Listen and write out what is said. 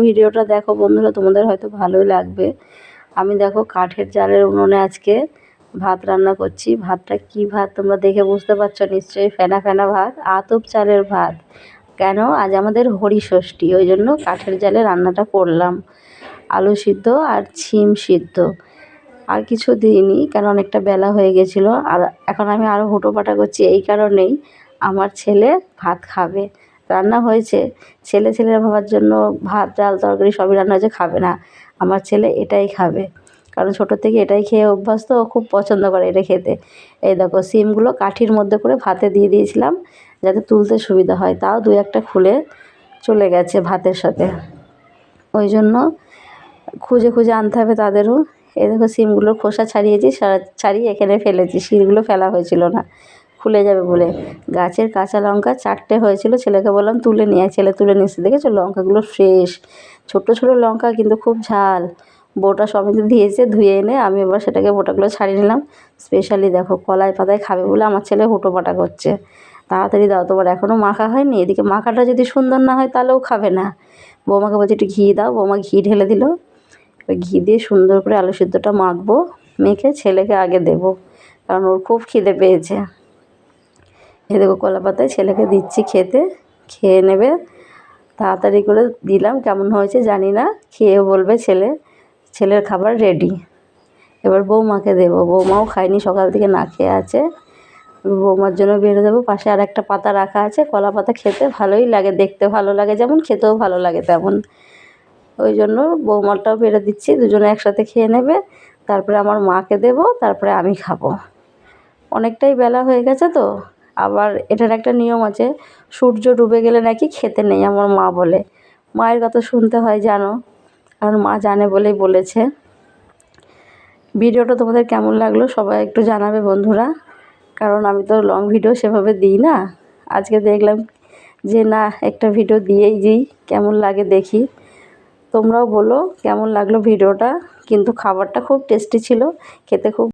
ভিডিওটা দেখো বন্ধুরা, তোমাদের হয়তো ভালোই লাগবে। আমি দেখো কাঠের জালের উনুনে আজকে ভাত রান্না করছি। ভাতটা কি ভাত তোমরা দেখে বুঝতে পারছো নিশ্চয়ই, ফেনা ফেনা ভাত, আতপ চালের ভাত। কেন, আজ আমাদের হরিষষ্ঠী, ওই জন্য কাঠের জালে রান্নাটা করলাম। আলু সিদ্ধ আর ছিম সিদ্ধ, আর কিছু দিইনি কেন অনেকটা বেলা হয়ে গেছিলো। আর এখন আমি আরও হুটোপাটা করছি এই কারণেই, আমার ছেলে ভাত খাবে। রান্না হয়েছে, ছেলেরা ভাবার জন্য ভাত ডাল তরকারি সবই রান্না হয়েছে, খাবে না। আমার ছেলে এটাই খাবে, কারণ ছোটো থেকে এটাই খেয়ে অভ্যাস, তো ও খুব পছন্দ করে এটা খেতে। এই দেখো সিমগুলো কাঠির মধ্যে করে ভাতে দিয়ে দিয়েছিলাম যাতে তুলতে সুবিধা হয়, তাও দু একটা খুলে চলে গেছে ভাতের সাথে, ওই জন্য খুঁজে খুঁজে আনতে হবে তাদেরও। এই দেখো সিমগুলোর খোসা ছাড়িয়েছি, ছাড়িয়ে এখানে ফেলেছি, শিরগুলো ফেলা হয়েছিল না, খুলে যাবে বলে। গাছের কাঁচা লঙ্কা 4টে হয়েছিল, ছেলেকে বললাম তুলে নিয়ে আয়, ছেলে তুলে নিয়ে এসে দেখেছো লঙ্কাগুলো ফ্রেশ, ছোটো ছোটো লঙ্কা কিন্তু খুব ঝাল। বোটা সমেত দিয়েছে, ধুয়ে এনে আমি এবার সেটাকে বোটাগুলো ছাড়িয়ে নিলাম। স্পেশালি দেখো কলাই পাতায় খাবে বলে আমার ছেলে হুটোপাটা করছে, তাড়াতাড়ি দাও, তোমার এখনও মাখা হয়নি। এদিকে মাখাটা যদি সুন্দর না হয় তাহলেও খাবে না। বৌমাকে বলছে একটু ঘি দাও, বৌমা ঘি ঢেলে দিল। ঘি দিয়ে সুন্দর করে আলু সিদ্ধটা মাখবো, মেখে ছেলেকে আগে দেবো, কারণ ওর খুব খিদে পেয়েছে। এ দেখো কলা পাতায় ছেলেকে দিচ্ছি খেতে, খেয়ে নেবে। তাড়াতাড়ি করে দিলাম, কেমন হয়েছে জানি না, খেয়ে বলবে ছেলের খাবার রেডি। এবার বৌমাকে দেবো, বৌমাও খায়নি, সকাল থেকে না খেয়ে আছে, বৌমার জন্য বেড়ে দেবো। পাশে আর একটা পাতা রাখা আছে, কলা পাতা খেতে ভালোই লাগে, দেখতে ভালো লাগে যেমন, খেতেও ভালো লাগে তেমন, ওই জন্য বৌমারটাও বেড়ে দিচ্ছি, দুজনে একসাথে খেয়ে নেবে। তারপরে আমার মাকে দেবো, তারপরে আমি খাবো। অনেকটাই বেলা হয়ে গেছে তো। আবার এটার একটা নিয়ম আছে, সূর্য ডুবে গেলে নাকি খেতে নেই, আমার মা বলে। মায়ের কথা শুনতে হয় জানো, কারণ মা জানে বলেই বলেছে। ভিডিওটা তোমাদের কেমন লাগলো সবাই একটু জানাবে বন্ধুরা, কারণ আমি তো লং ভিডিও সেভাবে দিই না। আজকে দেখলাম যে না, একটা ভিডিও দিয়েই দিই, কেমন লাগে দেখি। তোমরাও বলো কেমন লাগলো ভিডিওটা, কিন্তু খাবারটা খুব টেস্টি ছিল, খেতে খুব